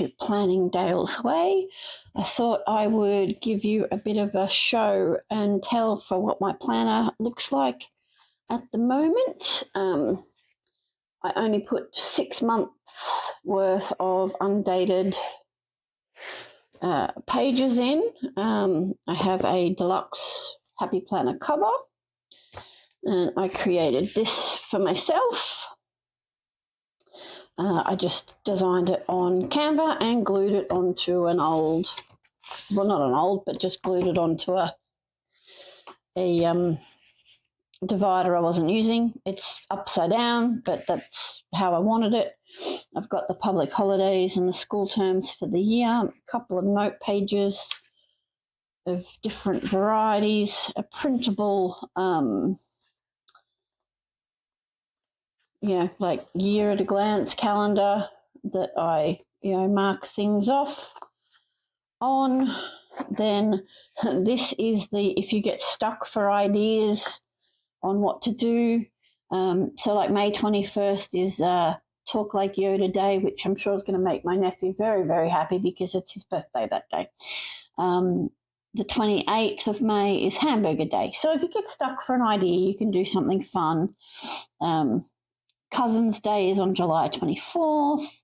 to Planning Dale's Way. I thought I would give you a bit of a show and tell for what my planner looks like at the moment. I only put 6 months worth of undated pages in. I have a deluxe Happy Planner cover, and I created this for myself. I just designed it on Canva and glued it onto an old, well, not an old, but just glued it onto a divider I wasn't using. It's upside down, but that's how I wanted it. I've got the public holidays and the school terms for the year, a couple of note pages of different varieties, a printable like year at a glance calendar that I, mark things off on. Then this is if you get stuck for ideas on what to do. So like May 21st is Talk Like Yoda Day, which I'm sure is going to make my nephew very, very happy because it's his birthday that day. The 28th of May is Hamburger Day. So if you get stuck for an idea, you can do something fun. Cousin's Day is on July 24th.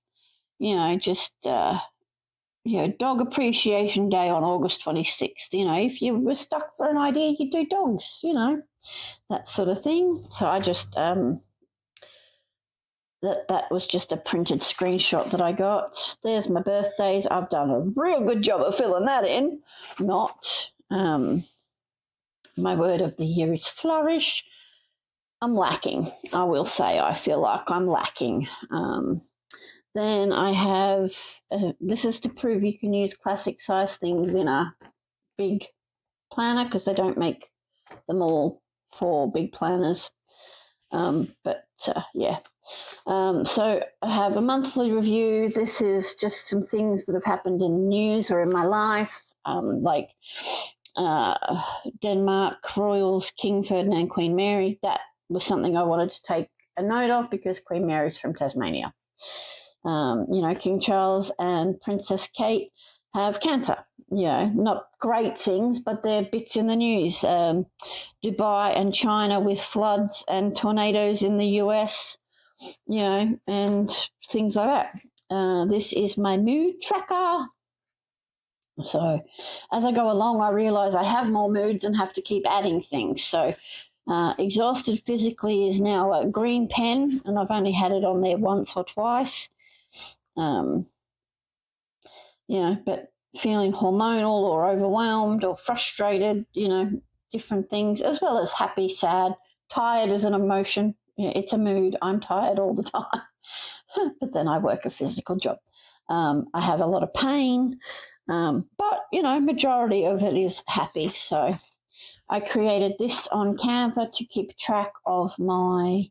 Dog Appreciation Day on August 26th. If you were stuck for an idea, you do dogs, that sort of thing. So I just, that was just a printed screenshot that I got. There's my birthdays. I've done a real good job of filling that in. My word of the year is flourish. I'm lacking. I will say I feel like I'm lacking. Then I have, this is to prove you can use classic size things in a big planner because they don't make them all for big planners. So I have a monthly review. This is just some things that have happened in the news or in my life, like Denmark Royals, King Ferdinand, Queen Mary. That was something I wanted to take a note of because Queen Mary's from Tasmania. King Charles and Princess Kate have cancer. Not great things, but they're bits in the news. Dubai and China with floods and tornadoes in the US, and things like that. This is my mood tracker. So as I go along, I realize I have more moods and have to keep adding things. So Exhausted Physically is now a green pen, and I've only had it on there once or twice. But feeling hormonal or overwhelmed or frustrated, different things, as well as happy, sad, tired is an emotion. It's a mood. I'm tired all the time. But then I work a physical job. I have a lot of pain, but, majority of it is happy. So I created this on Canva to keep track of my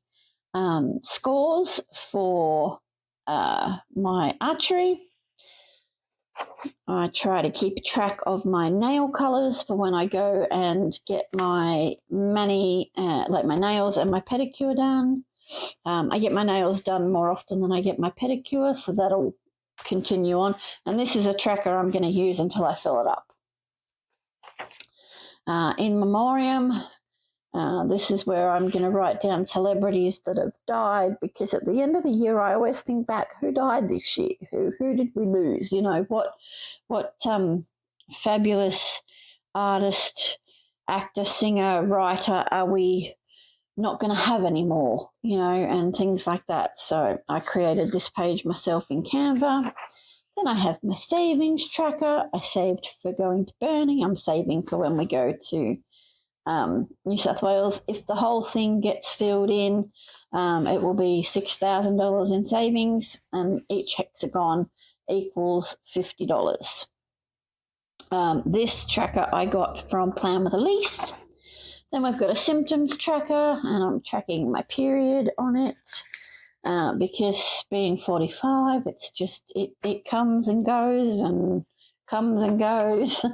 scores for my archery. I try to keep track of my nail colours for when I go and get my like my nails and my pedicure done. I get my nails done more often than I get my pedicure, so that'll continue on. And this is a tracker I'm going to use until I fill it up. In memoriam, this is where I'm going to write down celebrities that have died, because at the end of the year I always think back, who died this year? Who did we lose? What fabulous artist, actor, singer, writer are we not going to have anymore, and things like that. So I created this page myself in Canva. Then I have my savings tracker. I saved for going to Burnie. I'm saving for when we go to New South Wales. If the whole thing gets filled in, it will be $6,000 in savings, and each hexagon equals $50. This tracker I got from Plan with Elise. Then we've got a symptoms tracker, and I'm tracking my period on it. Because being 45, it's just, it comes and goes and comes and goes.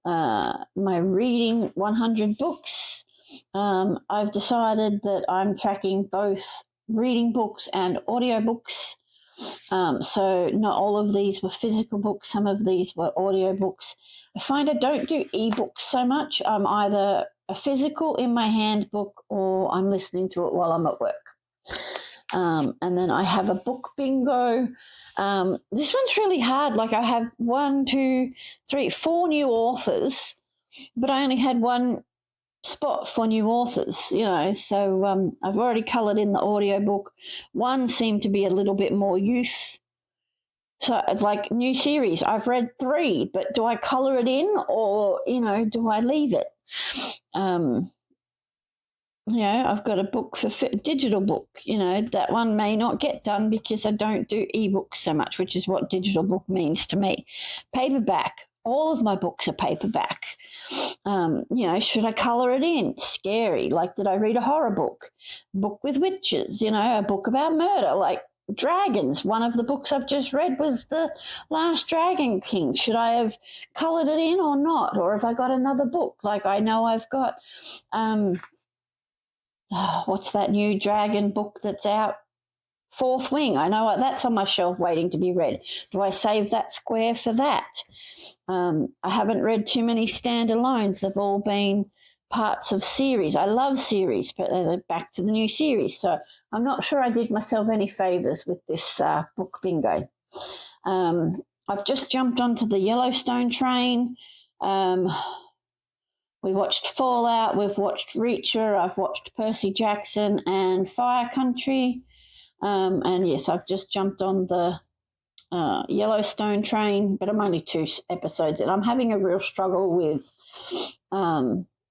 My reading 100 books. I've decided that I'm tracking both reading books and audiobooks So not all of these were physical books. Some of these were audio books. I find I don't do ebooks so much. I'm either a physical in my hand book or I'm listening to it while I'm at work. And then I have a book bingo. This one's really hard. Like I have 4 new authors, but I only had one spot for new authors, so I've already coloured in the audiobook. One seemed to be a little bit more youth. So like new series, I've read 3, but do I colour it in or, do I leave it? I've got a book for digital book, that one may not get done because I don't do ebooks so much, which is what digital book means to me. Paperback, all of my books are paperback. Should I colour it in? Scary. Like, did I read a horror book with witches, a book about murder, like dragons? One of the books I've just read was The Last Dragon King. Should I have coloured it in or not? Or have I got another book? Like I know I've got... what's that new dragon book that's out? Fourth Wing. I know that's on my shelf waiting to be read. Do I save that square for that? I haven't read too many standalones. They've all been parts of series. I love series, but they're back to the new series. So I'm not sure I did myself any favours with this book bingo. I've just jumped onto the Yellowstone train. We watched Fallout, we've watched Reacher, I've watched Percy Jackson and Fire Country. And yes, I've just jumped on the Yellowstone train, but I'm only 2 episodes in. I'm having a real struggle with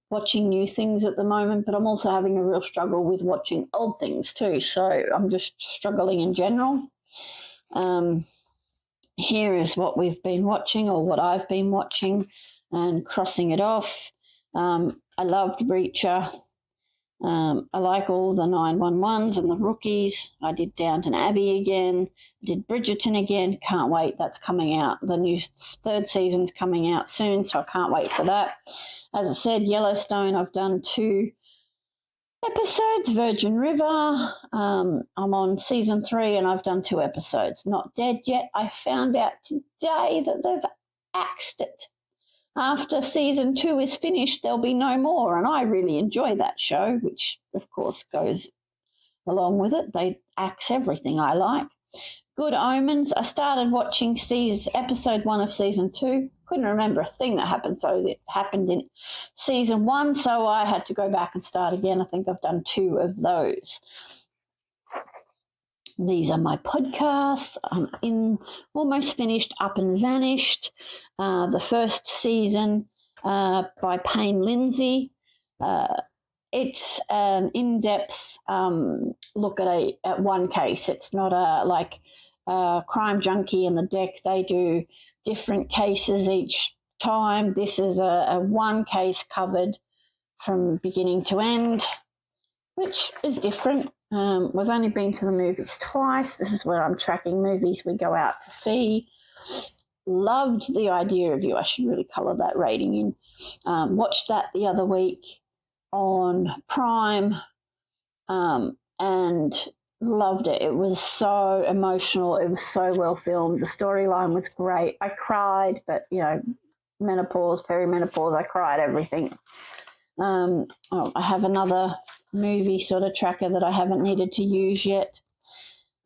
watching new things at the moment, but I'm also having a real struggle with watching old things too. So I'm just struggling in general. Here is what we've been watching or what I've been watching and crossing it off. I loved Reacher. I like all the 911s and the Rookies. I did Downton Abbey again. Did Bridgerton again. Can't wait. That's coming out. The new 3rd season's coming out soon, so I can't wait for that. As I said, Yellowstone, I've done 2 episodes. Virgin River. I'm on season 3 and I've done 2 episodes. Not dead yet. I found out today that they've axed it. After season 2 is finished, there'll be no more. And I really enjoy that show, which, of course, goes along with it. They axe everything I like. Good Omens. I started watching episode 1 of season 2. Couldn't remember a thing that happened. So it happened in season 1, so I had to go back and start again. I think I've done 2 of those. These are my podcasts. I'm almost finished Up and Vanished, the 1st season by Payne Lindsay. It's an in-depth look at one case. It's not a crime junkie in the deck. They do different cases each time. This is a one case covered from beginning to end, which is different. We've only been to the movies twice. This is where I'm tracking movies we go out to see. Loved the idea of you. I should really colour that rating in. Watched that the other week on Prime and loved it. It was so emotional. It was so well filmed. The storyline was great. I cried, but, menopause, perimenopause, I cried, everything. I have another movie sort of tracker that I haven't needed to use yet.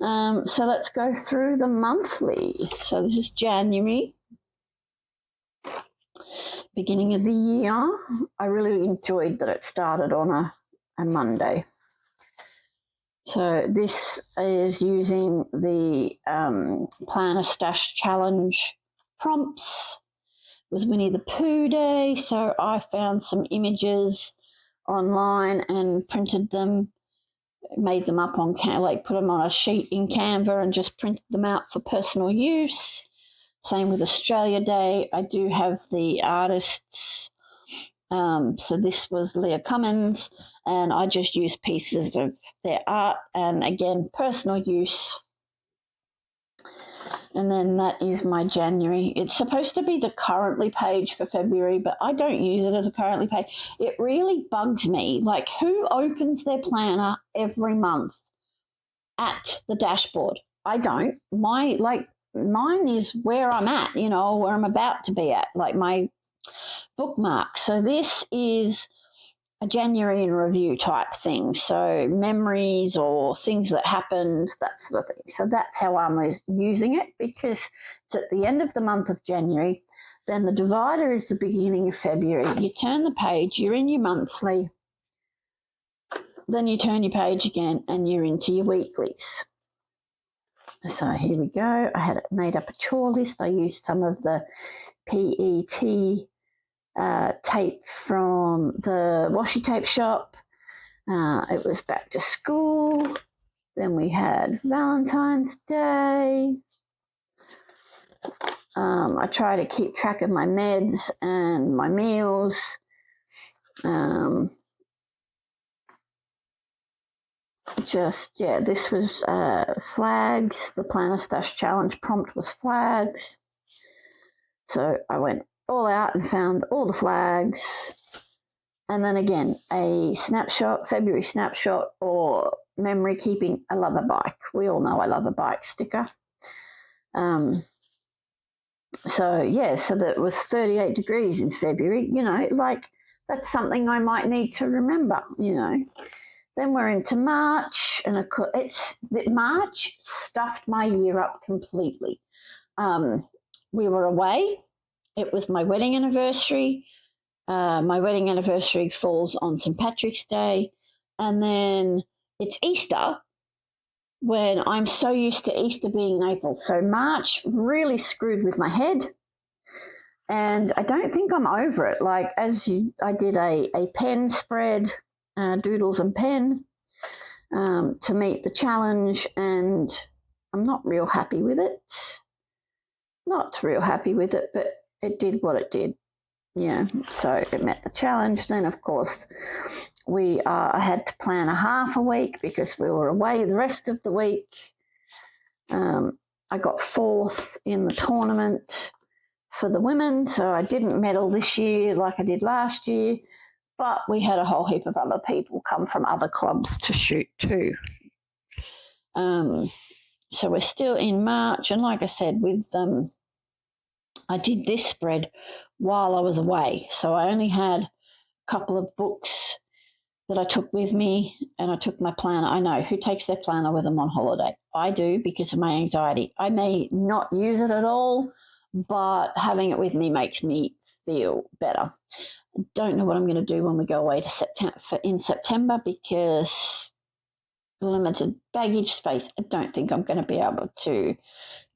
So let's go through the monthly. So this is January, beginning of the year. I really enjoyed that it started on a Monday. So this is using the Plan a Stash Challenge prompts. It was Winnie the Pooh Day, so I found some images online and printed them, made them up on put them on a sheet in Canva and just printed them out for personal use. Same with Australia Day. I do have the artists. So this was Leah Cummins, and I just used pieces of their art and, again, personal use. And then that is my January. It's supposed to be the currently page for February, but I don't use it as a currently page. It really bugs me. Like, who opens their planner every month at the dashboard? I don't. Mine is where I'm at, where I'm about to be at, like my bookmark. So this is a January in review type thing. So memories or things that happened, that sort of thing. So that's how I'm using it, because it's at the end of the month of January. Then the divider is the beginning of February. You turn the page, you're in your monthly. Then you turn your page again and you're into your weeklies. So here we go. I had made up a chore list. I used some of the PET tape from the washi tape shop. It was back to school. Then we had Valentine's Day. I try to keep track of my meds and my meals. This was flags. The Planner Stash Challenge prompt was flags. So I went all out and found all the flags. And then again, a snapshot, February snapshot, or memory keeping. I love a bike. We all know I love a bike sticker. So that was 38 degrees in February. That's something I might need to remember, Then we're into March, and of course, March stuffed my year up completely. We were away. It was my wedding anniversary. My wedding anniversary falls on St. Patrick's Day, and then it's Easter, when I'm so used to Easter being in April. So March really screwed with my head, and I don't think I'm over it. I did a pen spread, doodles and pen, to meet the challenge, and I'm not real happy with it. Not real happy with it, but it did what it did. Yeah, so it met the challenge. Then, of course, I had to plan a half a week because we were away the rest of the week. I got 4th in the tournament for the women, so I didn't medal this year like I did last year, but we had a whole heap of other people come from other clubs to shoot too. So we're still in March, and like I said, I did this spread while I was away, so I only had a couple of books that I took with me, and I took my planner. I know, who takes their planner with them on holiday? I do, because of my anxiety. I may not use it at all, but having it with me makes me feel better. I don't know what I'm going to do when we go away in September, because limited baggage space. I don't think I'm going to be able to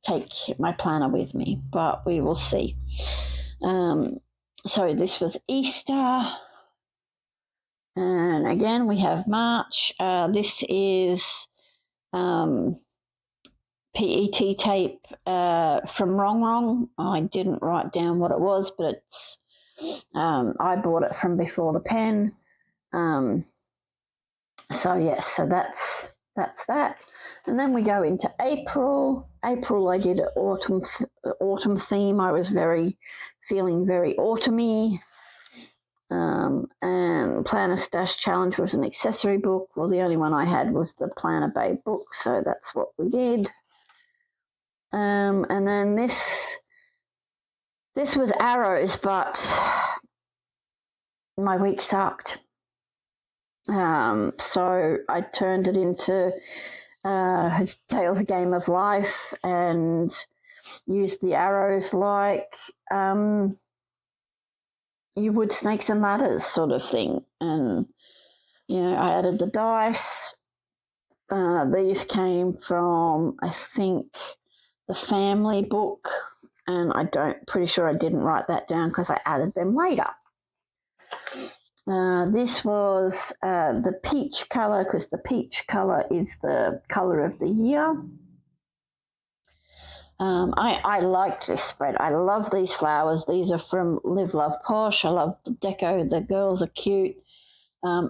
take my planner with me, but we will see. So this was Easter, and again we have March. This is PET tape from Wrong. I didn't write down what it was, but it's I bought it from Before the Pen. So that's that. And then we go into April. I did an autumn theme. I was feeling very autumny. And Planner Stash Challenge was an accessory book. Well, the only one I had was the Planner Babe book, so that's what we did. And then this was arrows, but my week sucked. So I turned it into Tales Game of Life and used the arrows like you would Snakes and Ladders sort of thing. And, I added the dice. These came from, I think, the family book, and pretty sure I didn't write that down because I added them later. This was the peach colour, because the peach colour is the colour of the year. I liked this spread. I love these flowers. These are from Live Love Posh. I love the deco. The girls are cute. I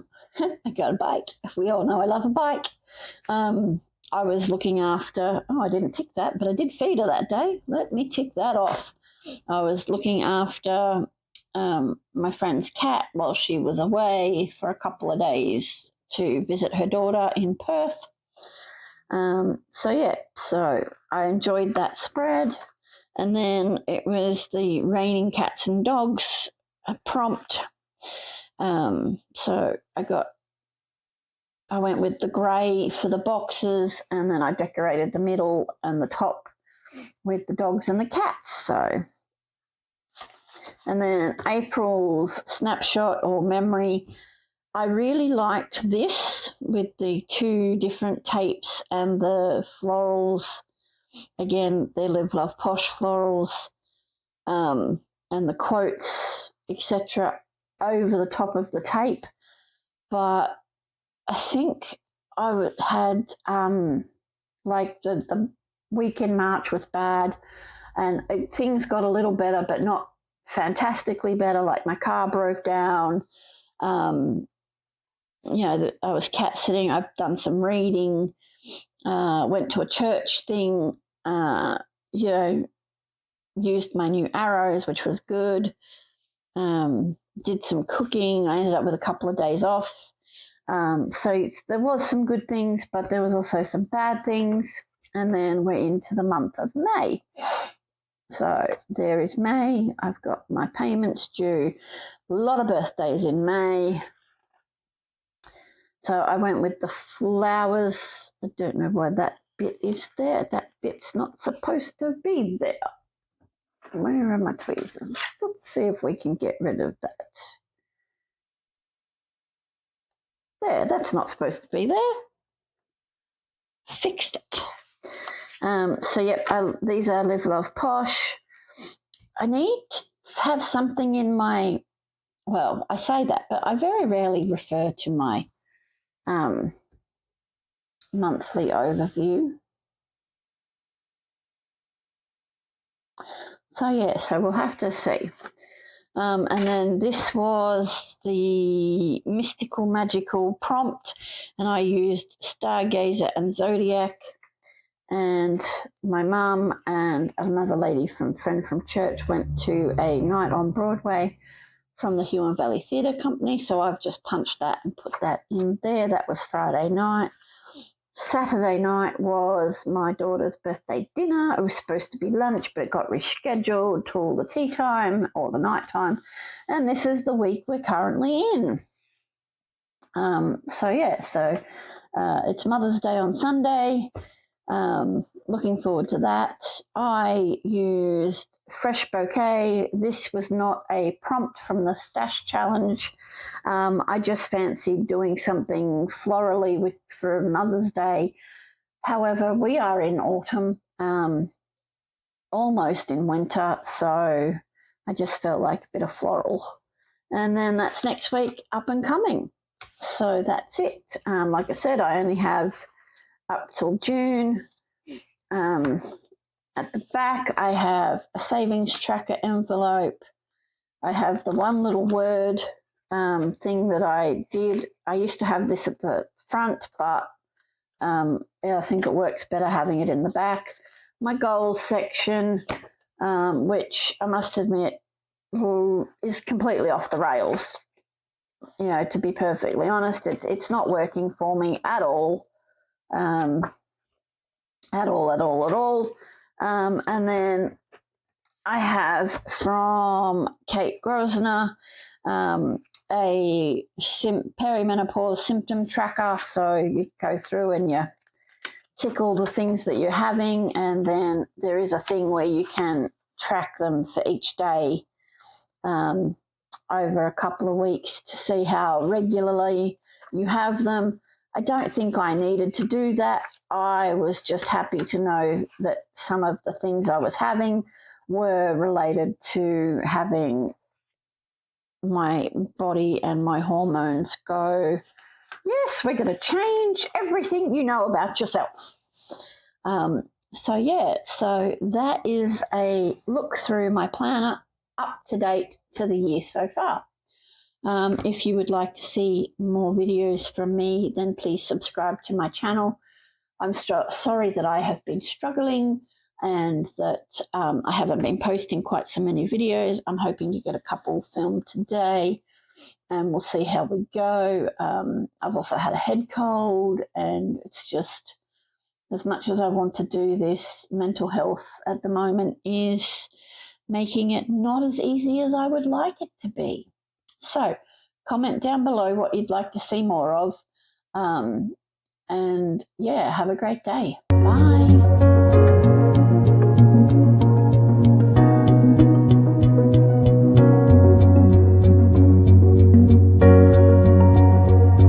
got a bike. We all know I love a bike. I was looking after, I didn't tick that, but I did feed her that day. Let me tick that off. I was looking after my friend's cat while she was away for a couple of days to visit her daughter in Perth. So yeah, so I enjoyed that spread. And then it was the Raining Cats and Dogs prompt. So I went with the grey for the boxes, and then I decorated the middle and the top with the dogs and the cats. So, and then April's snapshot or memory, I really liked this with the 2 different tapes and the florals. Again, they're Live Love Posh florals, and the quotes, etc., over the top of the tape. But I think I had like the week in March was bad, and things got a little better, but not fantastically better. Like my car broke down. I was cat sitting. I've done some reading. Went to a church thing. Used my new arrows, which was good. Did some cooking. I ended up with a couple of days off. So there was some good things, but there was also some bad things. And then we're into the month of May. So there is May. I've got my payments due. A lot of birthdays in May. So I went with the flowers. I don't know why that bit is there. That bit's not supposed to be there. Where are my tweezers? Let's see if we can get rid of that. There, that's not supposed to be there. Fixed it. These are Live Love Posh. I need to have something in my, well, I say that, but I very rarely refer to my monthly overview. So we'll have to see. And then this was the mystical magical prompt, and I used Stargazer and Zodiac, and my mum and another friend from church went to a night on Broadway from the Huon Valley Theatre Company, so I've just punched that and put that in there. That was Friday night. Saturday night was my daughter's birthday dinner. It was supposed to be lunch, but it got rescheduled till the tea time or the night time. And this is the week we're currently in. It's Mother's Day on Sunday. Looking forward to that. I used Fresh Bouquet. This was not a prompt from the Stash Challenge. I just fancied doing something florally for Mother's Day. However, we are in autumn, almost in winter, so I just felt like a bit of floral. And then that's next week, up and coming. So that's it. Like I said, I only have up till June. At the back, I have a savings tracker envelope. I have the one little word thing that I did. I used to have this at the front, but I think it works better having it in the back. My goals section, which I must admit is completely off the rails. To be perfectly honest, it's not working for me at all. At all. And then I have from Kate Grosvenor a perimenopause symptom tracker. So you go through and you tick all the things that you're having, and then there is a thing where you can track them for each day over a couple of weeks to see how regularly you have them. I don't think I needed to do that. I was just happy to know that some of the things I was having were related to having my body and my hormones go, yes, we're going to change everything you know about yourself. So that is a look through my planner up to date for the year so far. If you would like to see more videos from me, then please subscribe to my channel. I'm sorry that I have been struggling and that I haven't been posting quite so many videos. I'm hoping to get a couple filmed today, and we'll see how we go. I've also had a head cold, and it's just as much as I want to do this, mental health at the moment is making it not as easy as I would like it to be. So comment down below what you'd like to see more of. And yeah, have a great day. Bye.